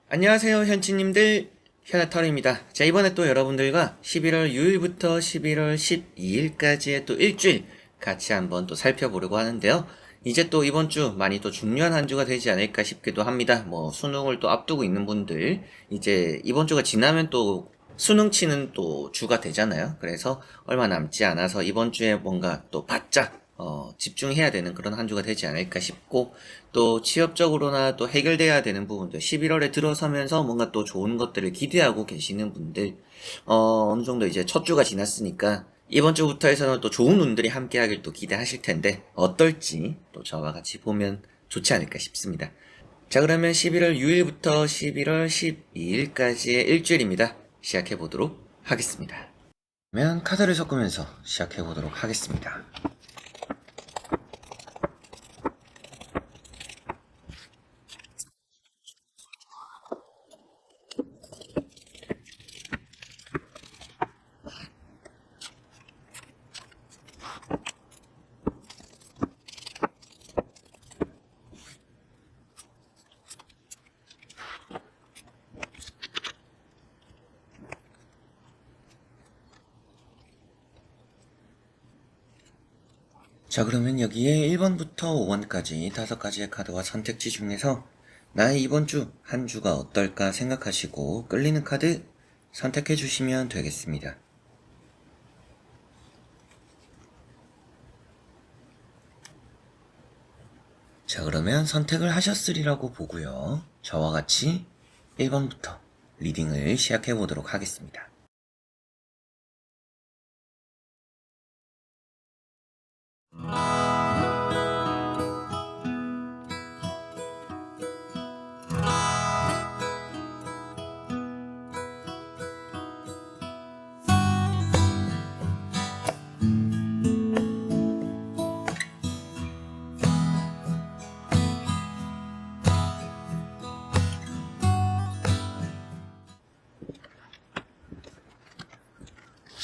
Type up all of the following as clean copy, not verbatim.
안녕하세요 현치님들, 현아터입니다. 자, 이번에 또 여러분들과 11월 6일부터 11월 12일까지의 또 일주일 같이 한번 또 살펴보려고 하는데요. 이제 또 이번 주 많이 또 중요한 한 주가 되지 않을까 싶기도 합니다. 뭐 수능을 또 앞두고 있는 분들, 이제 이번 주가 지나면 또 수능 치는 또 주가 되잖아요. 그래서 얼마 남지 않아서 이번 주에 뭔가 또 바짝 집중해야 되는 그런 한 주가 되지 않을까 싶고, 또 취업적으로나 또 해결돼야 되는 부분들, 11월에 들어서면서 뭔가 또 좋은 것들을 기대하고 계시는 분들, 어느 정도 이제 첫 주가 지났으니까 이번 주부터 해서는 또 좋은 운들이 함께하길 또 기대하실 텐데, 어떨지 또 저와 같이 보면 좋지 않을까 싶습니다. 자, 그러면 11월 6일부터 11월 12일까지의 일주일입니다. 시작해 보도록 하겠습니다. 그러면 카드를 섞으면서 시작해 보도록 하겠습니다. 자, 그러면 여기에 1번부터 5번까지 5가지의 카드와 선택지 중에서 나의 이번 주 한 주가 어떨까 생각하시고 끌리는 카드 선택해 주시면 되겠습니다. 자, 그러면 선택을 하셨으리라고 보고요. 저와 같이 1번부터 리딩을 시작해 보도록 하겠습니다.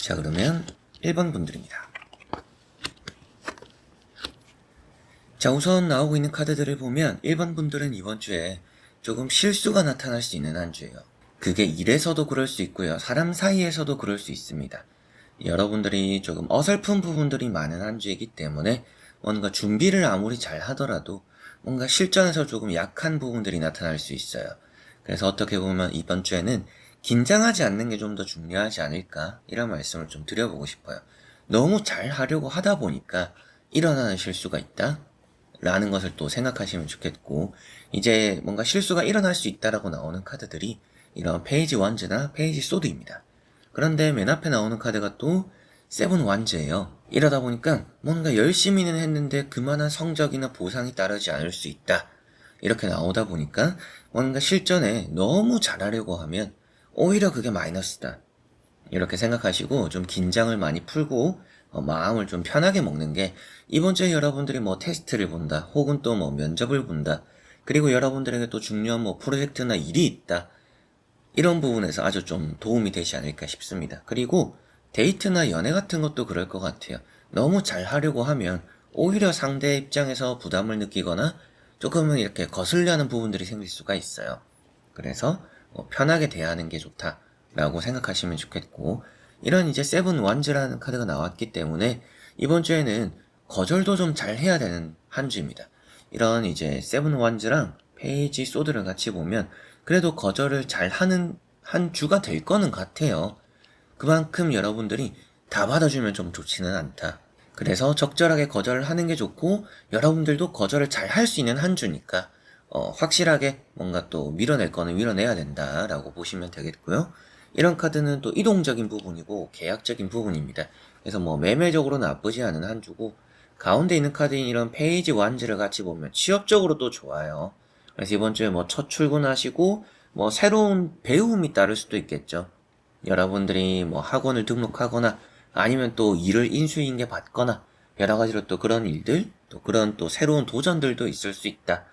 자, 그러면 1번 분들입니다. 자, 우선 나오고 있는 카드들을 보면 1번 분들은 이번 주에 조금 실수가 나타날 수 있는 한 주예요. 그게 일에서도 그럴 수 있고요. 사람 사이에서도 그럴 수 있습니다. 여러분들이 조금 어설픈 부분들이 많은 한 주이기 때문에 뭔가 준비를 아무리 잘 하더라도 뭔가 실전에서 조금 약한 부분들이 나타날 수 있어요. 그래서 어떻게 보면 이번 주에는 긴장하지 않는 게 좀 더 중요하지 않을까, 이런 말씀을 좀 드려보고 싶어요. 너무 잘 하려고 하다 보니까 일어나는 실수가 있다 라는 것을 또 생각하시면 좋겠고, 이제 뭔가 실수가 일어날 수 있다라고 나오는 카드들이 이런 페이지 원즈나 페이지 소드입니다. 그런데 맨 앞에 나오는 카드가 또 세븐 완즈예요. 이러다 보니까 뭔가 열심히는 했는데 그만한 성적이나 보상이 따르지 않을 수 있다, 이렇게 나오다 보니까 뭔가 실전에 너무 잘하려고 하면 오히려 그게 마이너스다, 이렇게 생각하시고 좀 긴장을 많이 풀고 마음을 좀 편하게 먹는 게 이번 주에 여러분들이 뭐 테스트를 본다, 혹은 또 뭐 면접을 본다, 그리고 여러분들에게 또 중요한 뭐 프로젝트나 일이 있다, 이런 부분에서 아주 좀 도움이 되지 않을까 싶습니다. 그리고 데이트나 연애 같은 것도 그럴 것 같아요. 너무 잘 하려고 하면 오히려 상대 입장에서 부담을 느끼거나 조금은 이렇게 거슬려하는 부분들이 생길 수가 있어요. 그래서 편하게 대하는 게 좋다라고 생각하시면 좋겠고, 이런 이제 세븐 완즈라는 카드가 나왔기 때문에 이번 주에는 거절도 좀 잘 해야 되는 한 주입니다. 이런 이제 세븐 완즈랑 페이지 소드를 같이 보면 그래도 거절을 잘 하는 한 주가 될 거는 같아요. 그만큼 여러분들이 다 받아주면 좀 좋지는 않다. 그래서 적절하게 거절을 하는 게 좋고, 여러분들도 거절을 잘 할 수 있는 한 주니까 확실하게 뭔가 또 밀어낼 거는 밀어내야 된다라고 보시면 되겠고요. 이런 카드는 또 이동적인 부분이고 계약적인 부분입니다. 그래서 뭐 매매적으로 나쁘지 않은 한 주고, 가운데 있는 카드인 이런 페이지 완즈를 같이 보면 취업적으로 또 좋아요. 그래서 이번 주에 뭐 첫 출근하시고 뭐 새로운 배움이 따를 수도 있겠죠. 여러분들이 뭐 학원을 등록하거나 아니면 또 일을 인수인계 받거나 여러 가지로 또 그런 일들, 또 그런 또 새로운 도전들도 있을 수 있다.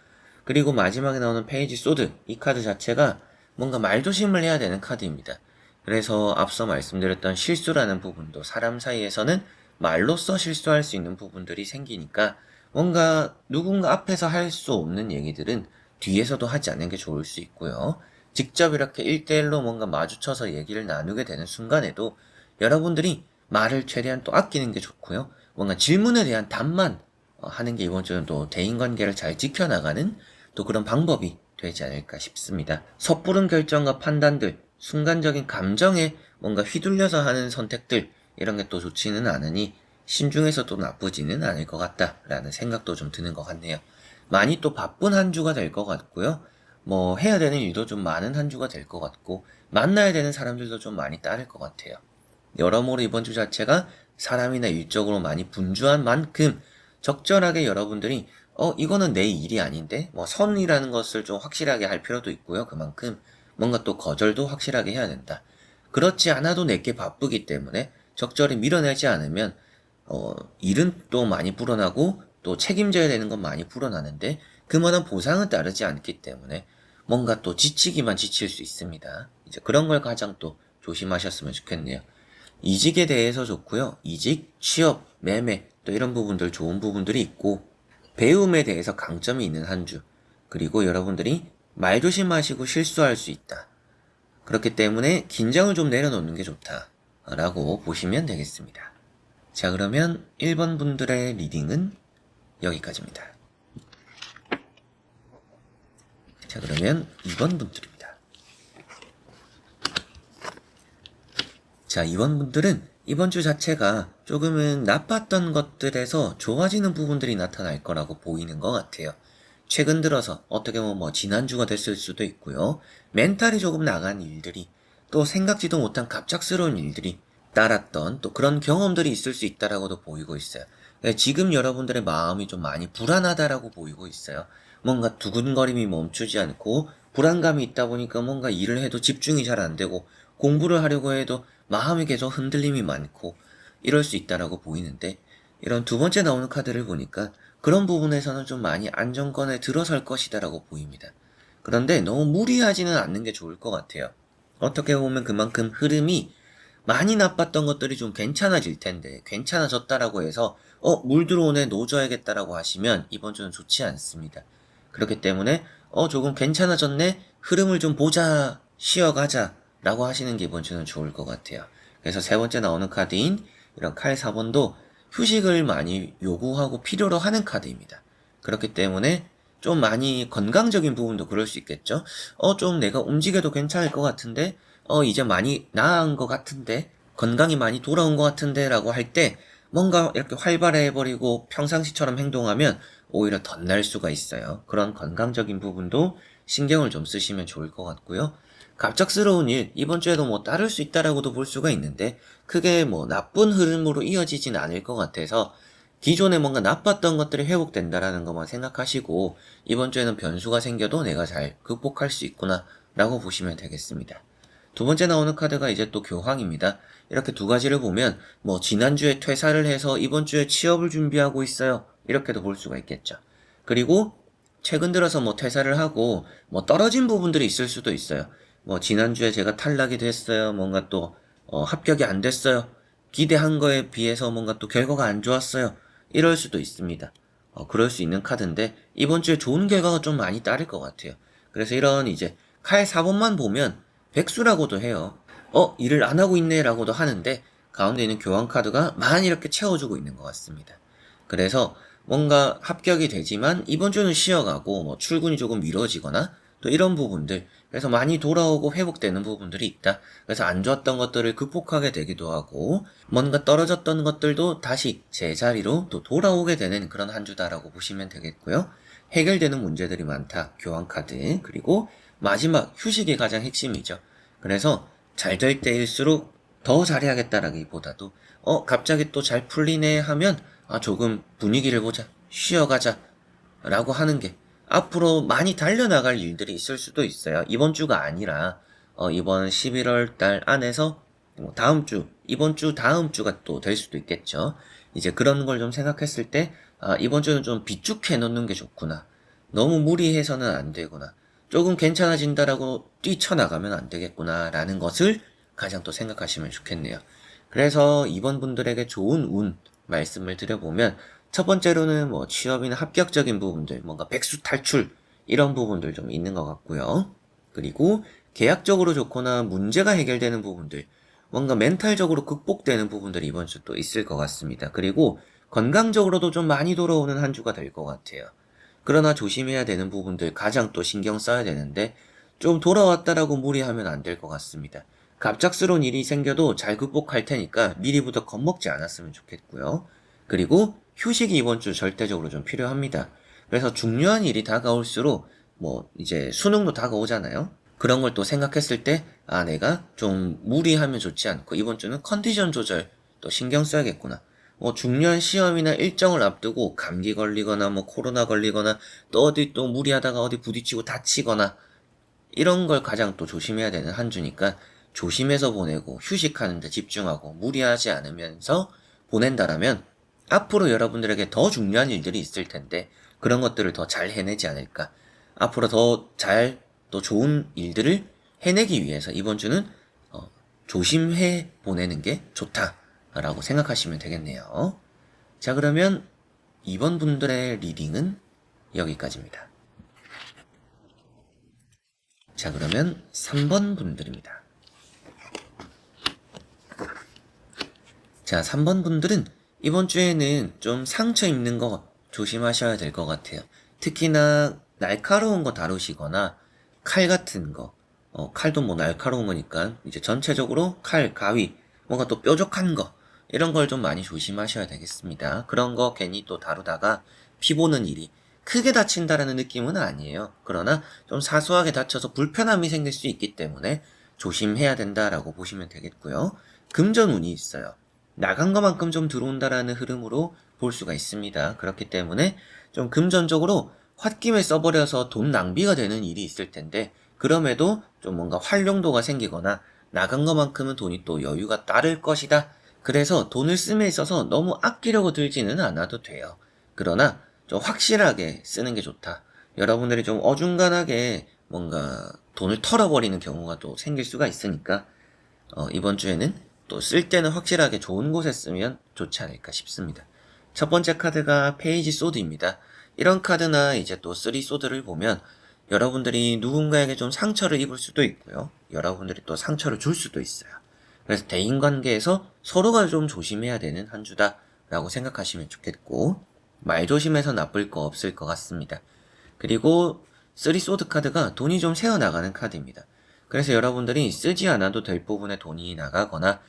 그리고 마지막에 나오는 페이지 소드, 이 카드 자체가 뭔가 말조심을 해야 되는 카드입니다. 그래서 앞서 말씀드렸던 실수라는 부분도 사람 사이에서는 말로써 실수할 수 있는 부분들이 생기니까 뭔가 누군가 앞에서 할 수 없는 얘기들은 뒤에서도 하지 않는 게 좋을 수 있고요. 직접 이렇게 1대1로 뭔가 마주쳐서 얘기를 나누게 되는 순간에도 여러분들이 말을 최대한 또 아끼는 게 좋고요. 뭔가 질문에 대한 답만 하는 게 이번 주는 또 대인관계를 잘 지켜나가는 또 그런 방법이 되지 않을까 싶습니다. 섣부른 결정과 판단들, 순간적인 감정에 뭔가 휘둘려서 하는 선택들, 이런 게 또 좋지는 않으니 신중해서도 나쁘지는 않을 것 같다라는 생각도 좀 드는 것 같네요. 많이 또 바쁜 한 주가 될 것 같고요. 뭐 해야 되는 일도 좀 많은 한 주가 될 것 같고 만나야 되는 사람들도 좀 많이 따를 것 같아요. 여러모로 이번 주 자체가 사람이나 일적으로 많이 분주한 만큼 적절하게 여러분들이 이거는 내 일이 아닌데 뭐 선이라는 것을 좀 확실하게 할 필요도 있고요. 그만큼 뭔가 또 거절도 확실하게 해야 된다. 그렇지 않아도 내게 바쁘기 때문에 적절히 밀어내지 않으면 일은 또 많이 불어나고 또 책임져야 되는 건 많이 불어나는데 그만한 보상은 따르지 않기 때문에 뭔가 또 지치기만 지칠 수 있습니다. 이제 그런 걸 가장 또 조심하셨으면 좋겠네요. 이직에 대해서 좋고요. 이직, 취업, 매매 또 이런 부분들 좋은 부분들이 있고 배움에 대해서 강점이 있는 한 주. 그리고 여러분들이 말 조심하시고 실수할 수 있다. 그렇기 때문에 긴장을 좀 내려놓는 게 좋다. 라고 보시면 되겠습니다. 자, 그러면 1번 분들의 리딩은 여기까지입니다. 자, 그러면 2번 분들입니다. 자, 2번 분들은 이번 주 자체가 조금은 나빴던 것들에서 좋아지는 부분들이 나타날 거라고 보이는 것 같아요. 최근 들어서 어떻게 보면 뭐 지난주가 됐을 수도 있고요. 멘탈이 조금 나간 일들이 또 생각지도 못한 갑작스러운 일들이 따랐던 또 그런 경험들이 있을 수 있다라고도 보이고 있어요. 지금 여러분들의 마음이 좀 많이 불안하다라고 보이고 있어요. 뭔가 두근거림이 멈추지 않고 불안감이 있다 보니까 뭔가 일을 해도 집중이 잘 안 되고 공부를 하려고 해도 마음이 계속 흔들림이 많고 이럴 수 있다라고 보이는데 이런 두 번째 나오는 카드를 보니까 그런 부분에서는 좀 많이 안정권에 들어설 것이다라고 보입니다. 그런데 너무 무리하지는 않는 게 좋을 것 같아요. 어떻게 보면 그만큼 흐름이 많이 나빴던 것들이 좀 괜찮아질 텐데 괜찮아졌다라고 해서 물 들어오네 놓줘야겠다라고 하시면 이번 주는 좋지 않습니다. 그렇기 때문에 조금 괜찮아졌네 흐름을 좀 보자 쉬어가자 라고 하시는 게 이번 주는 좋을 것 같아요. 그래서 세 번째 나오는 카드인 이런 칼 4번도 휴식을 많이 요구하고 필요로 하는 카드입니다. 그렇기 때문에 좀 많이 건강적인 부분도 그럴 수 있겠죠. 좀 내가 움직여도 괜찮을 것 같은데 이제 많이 나은 것 같은데 건강이 많이 돌아온 것 같은데 라고 할 때 뭔가 이렇게 활발해버리고 평상시처럼 행동하면 오히려 덧날 수가 있어요. 그런 건강적인 부분도 신경을 좀 쓰시면 좋을 것 같고요. 갑작스러운 일, 이번 주에도 뭐 따를 수 있다라고도 볼 수가 있는데 크게 뭐 나쁜 흐름으로 이어지진 않을 것 같아서 기존에 뭔가 나빴던 것들이 회복된다라는 것만 생각하시고 이번 주에는 변수가 생겨도 내가 잘 극복할 수 있구나 라고 보시면 되겠습니다. 두 번째 나오는 카드가 이제 또 교황입니다. 이렇게 두 가지를 보면 뭐 지난주에 퇴사를 해서 이번 주에 취업을 준비하고 있어요. 이렇게도 볼 수가 있겠죠. 그리고 최근 들어서 뭐 퇴사를 하고 뭐 떨어진 부분들이 있을 수도 있어요. 뭐 지난주에 제가 탈락이 됐어요. 뭔가 또 합격이 안 됐어요. 기대한 거에 비해서 뭔가 또 결과가 안 좋았어요. 이럴 수도 있습니다. 그럴 수 있는 카드인데 이번 주에 좋은 결과가 좀 많이 따를 것 같아요. 그래서 이런 이제 칼 4번만 보면 백수라고도 해요. 일을 안 하고 있네 라고도 하는데 가운데 있는 교환 카드가 많이 이렇게 채워주고 있는 것 같습니다. 그래서 뭔가 합격이 되지만 이번 주는 쉬어가고 뭐 출근이 조금 미뤄지거나 또 이런 부분들 그래서 많이 돌아오고 회복되는 부분들이 있다. 그래서 안 좋았던 것들을 극복하게 되기도 하고 뭔가 떨어졌던 것들도 다시 제자리로 또 돌아오게 되는 그런 한 주다라고 보시면 되겠고요. 해결되는 문제들이 많다. 교환 카드 그리고 마지막 휴식이 가장 핵심이죠. 그래서 잘 될 때일수록 더 잘해야겠다라기보다도 갑자기 또 잘 풀리네 하면 조금 분위기를 보자 쉬어가자 라고 하는 게 앞으로 많이 달려나갈 일들이 있을 수도 있어요. 이번 주가 아니라 이번 11월 달 안에서 뭐 다음 주, 이번 주 다음 주가 또 될 수도 있겠죠. 이제 그런 걸 좀 생각했을 때 이번 주는 좀 비축해 놓는 게 좋구나. 너무 무리해서는 안 되구나. 조금 괜찮아진다라고 뛰쳐나가면 안 되겠구나 라는 것을 가장 또 생각하시면 좋겠네요. 그래서 이번 분들에게 좋은 운, 말씀을 드려보면 첫 번째로는 뭐 취업이나 합격적인 부분들, 뭔가 백수 탈출 이런 부분들 좀 있는 것 같고요. 그리고 계약적으로 좋거나 문제가 해결되는 부분들, 뭔가 멘탈적으로 극복되는 부분들이 이번 주 또 있을 것 같습니다. 그리고 건강적으로도 좀 많이 돌아오는 한 주가 될 것 같아요. 그러나 조심해야 되는 부분들 가장 또 신경 써야 되는데 좀 돌아왔다라고 무리하면 안 될 것 같습니다. 갑작스러운 일이 생겨도 잘 극복할 테니까 미리부터 겁먹지 않았으면 좋겠고요. 그리고 휴식이 이번 주 절대적으로 좀 필요합니다. 그래서 중요한 일이 다가올수록 뭐 이제 수능도 다가오잖아요. 그런 걸 또 생각했을 때 아 내가 좀 무리하면 좋지 않고 이번 주는 컨디션 조절 또 신경 써야겠구나. 뭐 중요한 시험이나 일정을 앞두고 감기 걸리거나 뭐 코로나 걸리거나 또 어디 또 무리하다가 어디 부딪히고 다치거나 이런 걸 가장 또 조심해야 되는 한 주니까 조심해서 보내고 휴식하는 데 집중하고 무리하지 않으면서 보낸다라면 앞으로 여러분들에게 더 중요한 일들이 있을 텐데 그런 것들을 더 잘 해내지 않을까. 앞으로 더 잘 또 좋은 일들을 해내기 위해서 이번 주는 조심해 보내는 게 좋다라고 생각하시면 되겠네요. 자, 그러면 이번 분들의 리딩은 여기까지입니다. 자, 그러면 3번 분들입니다. 자, 3번 분들은 이번 주에는 좀 상처 입는 거 조심하셔야 될 것 같아요. 특히나 날카로운 거 다루시거나 칼 같은 거, 칼도 뭐 날카로운 거니까 이제 전체적으로 칼, 가위, 뭔가 또 뾰족한 거 이런 걸 좀 많이 조심하셔야 되겠습니다. 그런 거 괜히 또 다루다가 피 보는 일이 크게 다친다라는 느낌은 아니에요. 그러나 좀 사소하게 다쳐서 불편함이 생길 수 있기 때문에 조심해야 된다라고 보시면 되겠고요. 금전운이 있어요. 나간 것만큼 좀 들어온다라는 흐름으로 볼 수가 있습니다. 그렇기 때문에 좀 금전적으로 홧김에 써버려서 돈 낭비가 되는 일이 있을 텐데 그럼에도 좀 뭔가 활용도가 생기거나 나간 것만큼은 돈이 또 여유가 따를 것이다. 그래서 돈을 씀에 있어서 너무 아끼려고 들지는 않아도 돼요. 그러나 좀 확실하게 쓰는 게 좋다. 여러분들이 좀 어중간하게 뭔가 돈을 털어버리는 경우가 또 생길 수가 있으니까 이번 주에는 또 쓸 때는 확실하게 좋은 곳에 쓰면 좋지 않을까 싶습니다. 첫 번째 카드가 페이지 소드입니다. 이런 카드나 이제 또 쓰리 소드를 보면 여러분들이 누군가에게 좀 상처를 입을 수도 있고요. 여러분들이 또 상처를 줄 수도 있어요. 그래서 대인관계에서 서로가 좀 조심해야 되는 한 주다라고 생각하시면 좋겠고 말 조심해서 나쁠 거 없을 것 같습니다. 그리고 쓰리 소드 카드가 돈이 좀 새어나가는 카드입니다. 그래서 여러분들이 쓰지 않아도 될 부분에 돈이 나가거나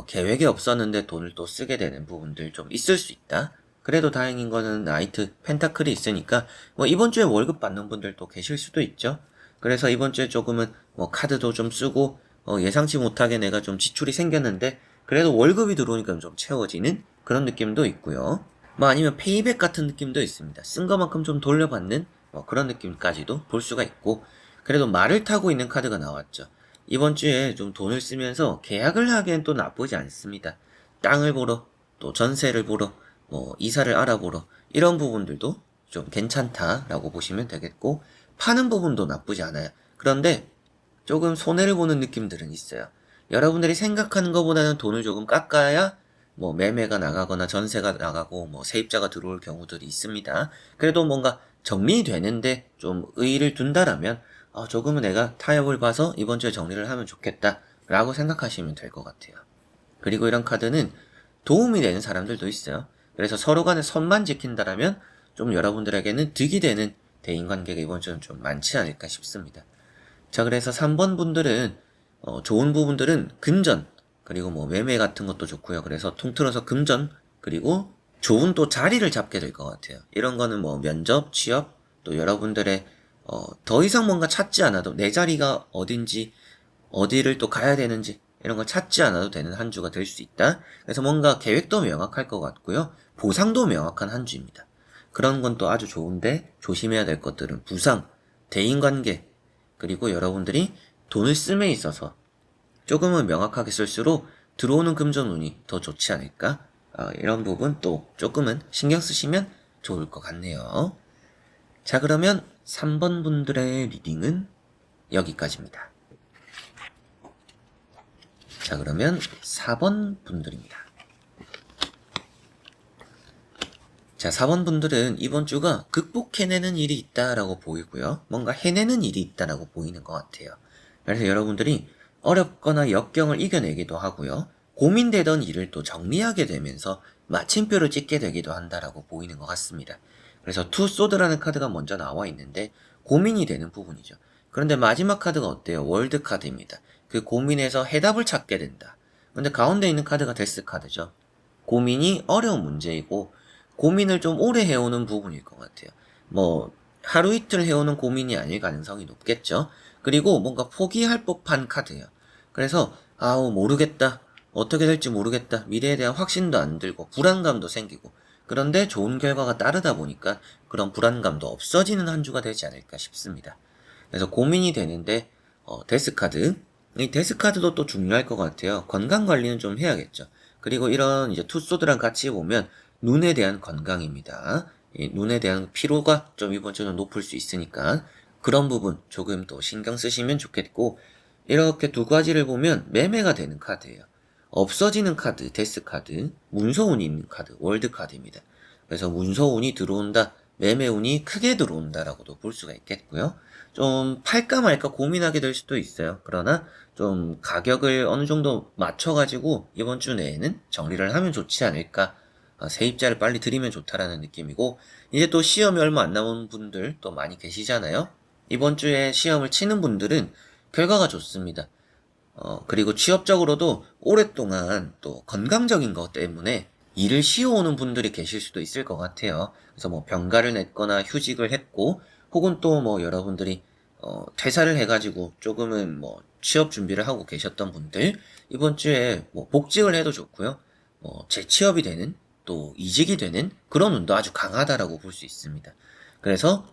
계획이 없었는데 돈을 또 쓰게 되는 부분들 좀 있을 수 있다. 그래도 다행인 거는 나이트 펜타클이 있으니까 뭐 이번 주에 월급 받는 분들도 계실 수도 있죠. 그래서 이번 주에 조금은 뭐 카드도 좀 쓰고 예상치 못하게 내가 좀 지출이 생겼는데 그래도 월급이 들어오니까 좀 채워지는 그런 느낌도 있고요. 뭐 아니면 페이백 같은 느낌도 있습니다. 쓴 것만큼 좀 돌려받는 뭐 그런 느낌까지도 볼 수가 있고 그래도 말을 타고 있는 카드가 나왔죠. 이번 주에 좀 돈을 쓰면서 계약을 하기엔 또 나쁘지 않습니다. 땅을 보러, 또 전세를 보러, 뭐 이사를 알아보러 이런 부분들도 좀 괜찮다라고 보시면 되겠고 파는 부분도 나쁘지 않아요. 그런데 조금 손해를 보는 느낌들은 있어요. 여러분들이 생각하는 것보다는 돈을 조금 깎아야 뭐 매매가 나가거나 전세가 나가고 뭐 세입자가 들어올 경우들이 있습니다. 그래도 뭔가 정리되는데 좀 의의를 둔다라면 조금은 내가 타협을 봐서 이번 주에 정리를 하면 좋겠다 라고 생각하시면 될 것 같아요. 그리고 이런 카드는 도움이 되는 사람들도 있어요. 그래서 서로 간에 선만 지킨다라면 좀 여러분들에게는 득이 되는 대인관계가 이번 주는 좀 많지 않을까 싶습니다. 자, 그래서 3번 분들은 좋은 부분들은 금전 그리고 뭐 매매 같은 것도 좋고요. 그래서 통틀어서 금전 그리고 좋은 또 자리를 잡게 될 것 같아요. 이런 거는 뭐 면접, 취업 또 여러분들의 더 이상 뭔가 찾지 않아도 내 자리가 어딘지 어디를 또 가야 되는지 이런 걸 찾지 않아도 되는 한 주가 될 수 있다. 그래서 뭔가 계획도 명확할 것 같고요. 보상도 명확한 한 주입니다. 그런 건 또 아주 좋은데 조심해야 될 것들은 부상, 대인관계 그리고 여러분들이 돈을 씀에 있어서 조금은 명확하게 쓸수록 들어오는 금전운이 더 좋지 않을까? 이런 부분 또 조금은 신경 쓰시면 좋을 것 같네요. 자, 그러면 3번 분들의 리딩은 여기까지입니다. 자, 그러면 4번 분들입니다. 자, 4번 분들은 이번 주가 극복해내는 일이 있다라고 보이고요. 뭔가 해내는 일이 있다라고 보이는 것 같아요. 그래서 여러분들이 어렵거나 역경을 이겨내기도 하고요. 고민되던 일을 또 정리하게 되면서 마침표를 찍게 되기도 한다라고 보이는 것 같습니다. 그래서 투 소드라는 카드가 먼저 나와 있는데 고민이 되는 부분이죠. 그런데 마지막 카드가 어때요? 월드 카드입니다. 그 고민에서 해답을 찾게 된다. 근데 가운데 있는 카드가 데스 카드죠. 고민이 어려운 문제이고 고민을 좀 오래 해오는 부분일 것 같아요. 뭐 하루 이틀 해오는 고민이 아닐 가능성이 높겠죠. 그리고 뭔가 포기할 법한 카드예요. 그래서 아우 모르겠다. 어떻게 될지 모르겠다. 미래에 대한 확신도 안 들고 불안감도 생기고 그런데 좋은 결과가 따르다 보니까 그런 불안감도 없어지는 한 주가 되지 않을까 싶습니다. 그래서 고민이 되는데 데스 카드 이 데스 카드도 또 중요할 것 같아요. 건강 관리는 좀 해야겠죠. 그리고 이런 이제 투소드랑 같이 보면 눈에 대한 건강입니다. 이 눈에 대한 피로가 좀 이번 주는 높을 수 있으니까 그런 부분 조금 더 신경 쓰시면 좋겠고 이렇게 두 가지를 보면 매매가 되는 카드예요. 없어지는 카드, 데스 카드, 문서운이 있는 카드, 월드 카드입니다. 그래서 문서운이 들어온다, 매매운이 크게 들어온다라고도 볼 수가 있겠고요. 좀 팔까 말까 고민하게 될 수도 있어요. 그러나 좀 가격을 어느 정도 맞춰가지고 이번 주 내에는 정리를 하면 좋지 않을까. 세입자를 빨리 드리면 좋다라는 느낌이고 이제 또 시험이 얼마 안 남은 분들 또 많이 계시잖아요. 이번 주에 시험을 치는 분들은 결과가 좋습니다. 그리고 취업적으로도 오랫동안 또 건강적인 것 때문에 일을 쉬어오는 분들이 계실 수도 있을 것 같아요. 그래서 뭐 병가를 냈거나 휴직을 했고, 혹은 또 뭐 여러분들이 퇴사를 해가지고 조금은 뭐 취업 준비를 하고 계셨던 분들, 이번 주에 뭐 복직을 해도 좋고요. 재취업이 되는, 또 이직이 되는 그런 운도 아주 강하다라고 볼 수 있습니다. 그래서,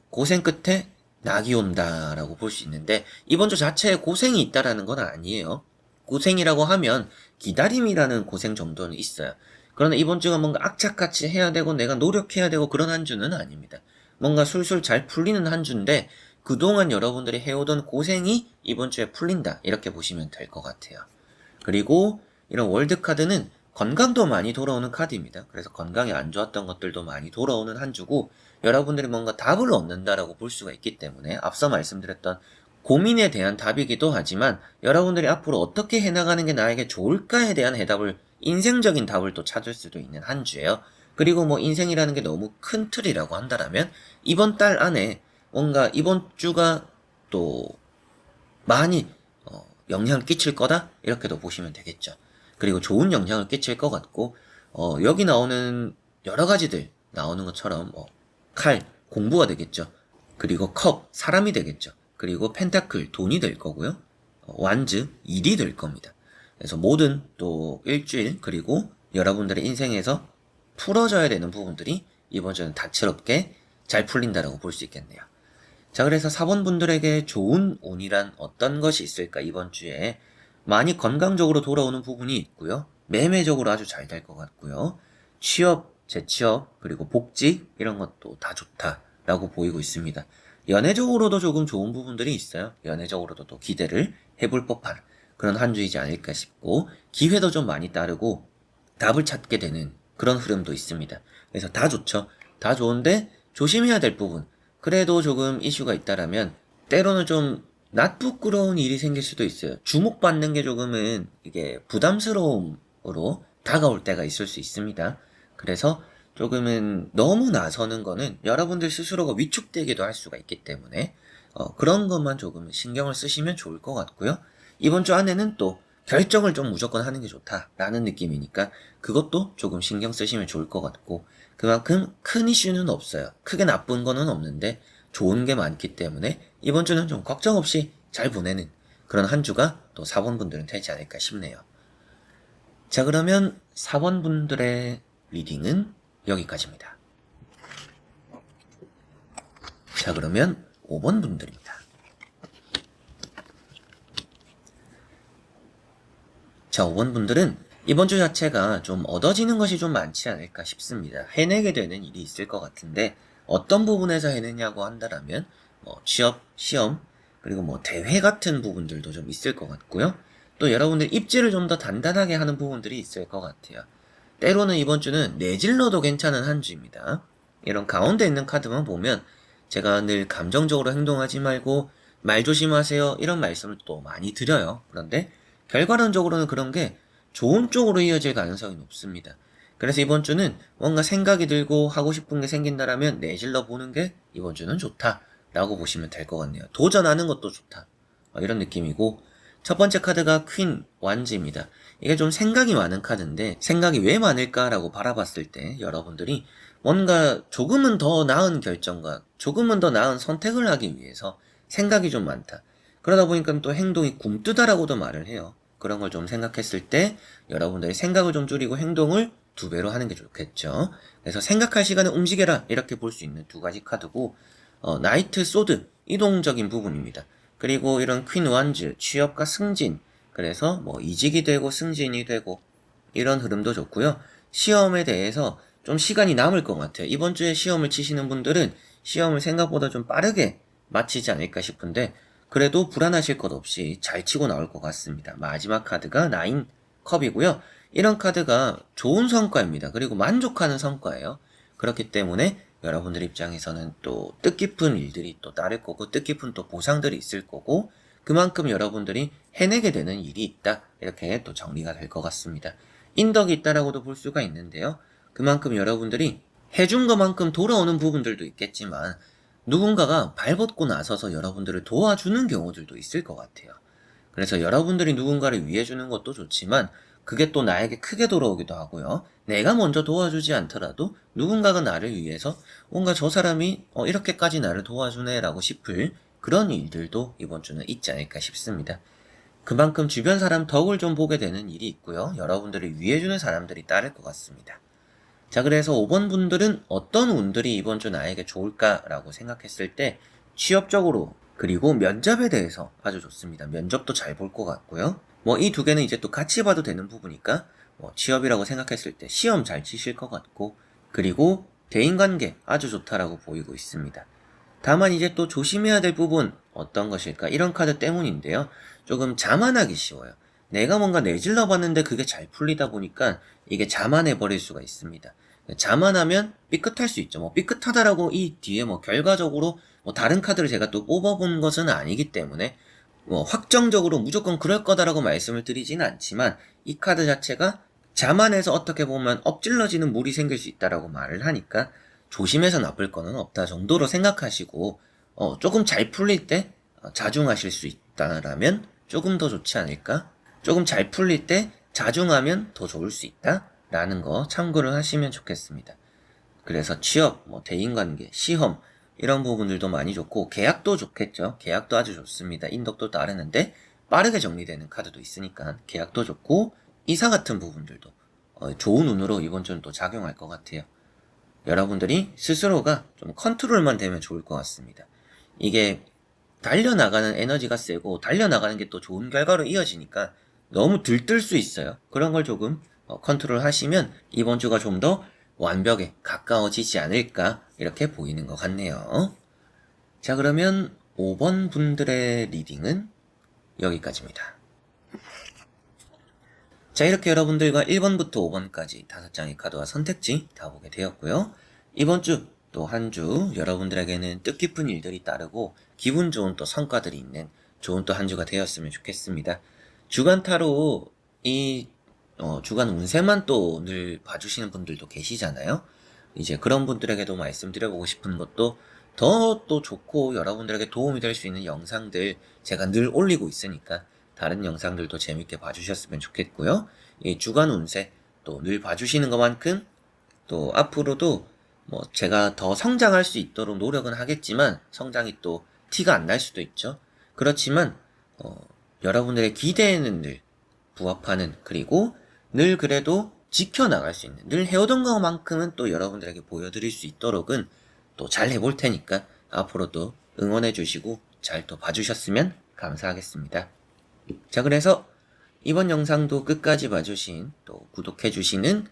고생 끝에 낙이 온다라고 볼 수 있는데, 이번 주 자체에 고생이 있다라는 건 아니에요. 고생이라고 하면 기다림이라는 고생 정도는 있어요. 그러나 이번 주가 뭔가 악착같이 해야 되고 내가 노력해야 되고 그런 한 주는 아닙니다. 뭔가 술술 잘 풀리는 한 주인데 그동안 여러분들이 해오던 고생이 이번 주에 풀린다. 이렇게 보시면 될 것 같아요. 그리고 이런 월드카드는 건강도 많이 돌아오는 카드입니다. 그래서 건강이 안 좋았던 것들도 많이 돌아오는 한 주고 여러분들이 뭔가 답을 얻는다라고 볼 수가 있기 때문에 앞서 말씀드렸던 고민에 대한 답이기도 하지만 여러분들이 앞으로 어떻게 해나가는 게 나에게 좋을까에 대한 해답을 인생적인 답을 또 찾을 수도 있는 한 주예요. 그리고 뭐 인생이라는 게 너무 큰 틀이라고 한다면 이번 달 안에 뭔가 이번 주가 또 많이 영향을 끼칠 거다 이렇게도 보시면 되겠죠. 그리고 좋은 영향을 끼칠 것 같고 여기 나오는 여러 가지들 나오는 것처럼 칼 공부가 되겠죠. 그리고 컵 사람이 되겠죠. 그리고 펜타클 돈이 될 거고요. 완즈 일이 될 겁니다. 그래서 모든 또 일주일 그리고 여러분들의 인생에서 풀어져야 되는 부분들이 이번 주는 다채롭게 잘 풀린다라고 볼 수 있겠네요. 자, 그래서 4번 분들에게 좋은 운이란 어떤 것이 있을까, 이번 주에? 많이 건강적으로 돌아오는 부분이 있고요. 매매적으로 아주 잘 될 것 같고요. 취업, 재취업, 그리고 복직, 이런 것도 다 좋다라고 보이고 있습니다. 연애적으로도 조금 좋은 부분들이 있어요. 연애적으로도 또 기대를 해볼 법한 그런 한 주이지 않을까 싶고, 기회도 좀 많이 따르고, 답을 찾게 되는 그런 흐름도 있습니다. 그래서 다 좋죠. 다 좋은데, 조심해야 될 부분. 그래도 조금 이슈가 있다라면 때로는 좀 낯부끄러운 일이 생길 수도 있어요. 주목받는 게 조금은 이게 부담스러움으로 다가올 때가 있을 수 있습니다. 그래서 조금은 너무 나서는 거는 여러분들 스스로가 위축되기도 할 수가 있기 때문에 그런 것만 조금 신경을 쓰시면 좋을 것 같고요. 이번 주 안에는 또 결정을 좀 무조건 하는 게 좋다라는 느낌이니까 그것도 조금 신경 쓰시면 좋을 것 같고 그만큼 큰 이슈는 없어요. 크게 나쁜 거는 없는데 좋은 게 많기 때문에 이번 주는 좀 걱정 없이 잘 보내는 그런 한 주가 또 4번 분들은 되지 않을까 싶네요. 자, 그러면 4번 분들의 리딩은 여기까지입니다. 자, 그러면 5번 분들입니다. 자, 5번 분들은 이번 주 자체가 좀 얻어지는 것이 좀 많지 않을까 싶습니다. 해내게 되는 일이 있을 것 같은데 어떤 부분에서 해내냐고 한다라면 취업, 시험, 그리고 대회 같은 부분들도 좀 있을 것 같고요. 또 여러분들 입지를 좀 더 단단하게 하는 부분들이 있을 것 같아요. 때로는 이번 주는 내질러도 괜찮은 한 주입니다. 이런 가운데 있는 카드만 보면 제가 늘 감정적으로 행동하지 말고 말 조심하세요 이런 말씀을 또 많이 드려요. 그런데 결과론적으로는 그런 게 좋은 쪽으로 이어질 가능성이 높습니다. 그래서 이번 주는 뭔가 생각이 들고 하고 싶은 게 생긴다라면 내질러 보는 게 이번 주는 좋다라고 보시면 될 것 같네요. 도전하는 것도 좋다. 이런 느낌이고, 첫 번째 카드가 퀸 완즈입니다. 이게 좀 생각이 많은 카드인데 생각이 왜 많을까라고 바라봤을 때 여러분들이 뭔가 조금은 더 나은 결정과 조금은 더 나은 선택을 하기 위해서 생각이 좀 많다. 그러다 보니까 또 행동이 굼뜨다라고도 말을 해요. 그런 걸 좀 생각했을 때 여러분들이 생각을 좀 줄이고 행동을 2배로 하는 게 좋겠죠. 그래서 생각할 시간에 움직여라 이렇게 볼 수 있는 두 가지 카드고, 나이트 소드 이동적인 부분입니다. 그리고 이런 퀸 완즈 취업과 승진, 그래서 뭐 이직이 되고 승진이 되고 이런 흐름도 좋고요. 시험에 대해서 좀 시간이 남을 것 같아요. 이번 주에 시험을 치시는 분들은 시험을 생각보다 좀 빠르게 마치지 않을까 싶은데 그래도 불안하실 것 없이 잘 치고 나올 것 같습니다. 마지막 카드가 나인 컵이고요. 이런 카드가 좋은 성과입니다. 그리고 만족하는 성과예요. 그렇기 때문에 여러분들 입장에서는 또 뜻깊은 일들이 또 따를 거고 뜻깊은 또 보상들이 있을 거고 그만큼 여러분들이 해내게 되는 일이 있다. 이렇게 또 정리가 될 것 같습니다. 인덕이 있다라고도 볼 수가 있는데요. 그만큼 여러분들이 해준 것만큼 돌아오는 부분들도 있겠지만 누군가가 발벗고 나서서 여러분들을 도와주는 경우들도 있을 것 같아요. 그래서 여러분들이 누군가를 위해 주는 것도 좋지만 그게 또 나에게 크게 돌아오기도 하고요. 내가 먼저 도와주지 않더라도 누군가가 나를 위해서 뭔가 저 사람이 이렇게까지 나를 도와주네 라고 싶을 그런 일들도 이번 주는 있지 않을까 싶습니다. 그만큼 주변 사람 덕을 좀 보게 되는 일이 있고요. 여러분들을 위해주는 사람들이 따를 것 같습니다. 자, 그래서 5번 분들은 어떤 운들이 이번 주 나에게 좋을까라고 생각했을 때 취업적으로 그리고 면접에 대해서 아주 좋습니다. 면접도 잘 볼 것 같고요. 뭐 이 두 개는 이제 또 같이 봐도 되는 부분이니까 뭐 취업이라고 생각했을 때 시험 잘 치실 것 같고 그리고 대인관계 아주 좋다라고 보이고 있습니다. 다만 이제 또 조심해야 될 부분 어떤 것일까? 이런 카드 때문인데요. 조금 자만하기 쉬워요. 내가 뭔가 내질러 봤는데 그게 잘 풀리다 보니까 이게 자만해 버릴 수가 있습니다. 자만하면 삐끗할 수 있죠. 뭐 삐끗하다라고 이 뒤에 뭐 결과적으로 뭐 다른 카드를 제가 또 뽑아본 것은 아니기 때문에 뭐 확정적으로 무조건 그럴 거다라고 말씀을 드리진 않지만 이 카드 자체가 자만해서 어떻게 보면 엎질러지는 물이 생길 수 있다라고 말을 하니까 조심해서 나쁠 거는 없다 정도로 생각하시고 조금 잘 풀릴 때 자중하실 수 있다라면 조금 더 좋지 않을까? 조금 잘 풀릴 때 자중하면 더 좋을 수 있다? 라는 거 참고를 하시면 좋겠습니다. 그래서 취업, 뭐 대인관계, 시험 이런 부분들도 많이 좋고 계약도 좋겠죠. 계약도 아주 좋습니다. 인덕도 따르는데 빠르게 정리되는 카드도 있으니까 계약도 좋고 이사 같은 부분들도 좋은 운으로 이번 주는 또 작용할 것 같아요. 여러분들이 스스로가 좀 컨트롤만 되면 좋을 것 같습니다. 이게 달려나가는 에너지가 세고 달려나가는 게 또 좋은 결과로 이어지니까 너무 들뜰 수 있어요. 그런 걸 조금 컨트롤 하시면 이번 주가 좀 더 완벽에 가까워지지 않을까 이렇게 보이는 것 같네요. 자, 그러면 5번 분들의 리딩은 여기까지입니다. 자, 이렇게 여러분들과 1번부터 5번까지 5장의 카드와 선택지 다 보게 되었고요. 이번 주 또 한 주 여러분들에게는 뜻깊은 일들이 따르고 기분 좋은 또 성과들이 있는 좋은 또 한 주가 되었으면 좋겠습니다. 주간 타로 이 주간 운세만 또 늘 봐주시는 분들도 계시잖아요. 이제 그런 분들에게도 말씀드려보고 싶은 것도 더 또 좋고 여러분들에게 도움이 될 수 있는 영상들 제가 늘 올리고 있으니까 다른 영상들도 재밌게 봐주셨으면 좋겠고요. 이 주간 운세 또 늘 봐주시는 것만큼 또 앞으로도 뭐 제가 더 성장할 수 있도록 노력은 하겠지만 성장이 또 티가 안 날 수도 있죠. 그렇지만 여러분들의 기대에는 늘 부합하는 그리고 늘 그래도 지켜나갈 수 있는 늘 해오던 것만큼은 또 여러분들에게 보여드릴 수 있도록은 또 잘 해볼 테니까 앞으로도 응원해 주시고 잘 또 봐주셨으면 감사하겠습니다. 자, 그래서 이번 영상도 끝까지 봐주신 또 구독해주시는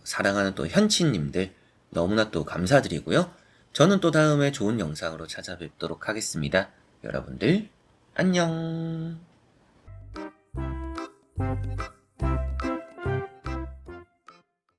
사랑하는 또 현치님들 너무나 또 감사드리고요. 저는 또 다음에 좋은 영상으로 찾아뵙도록 하겠습니다. 여러분들 안녕.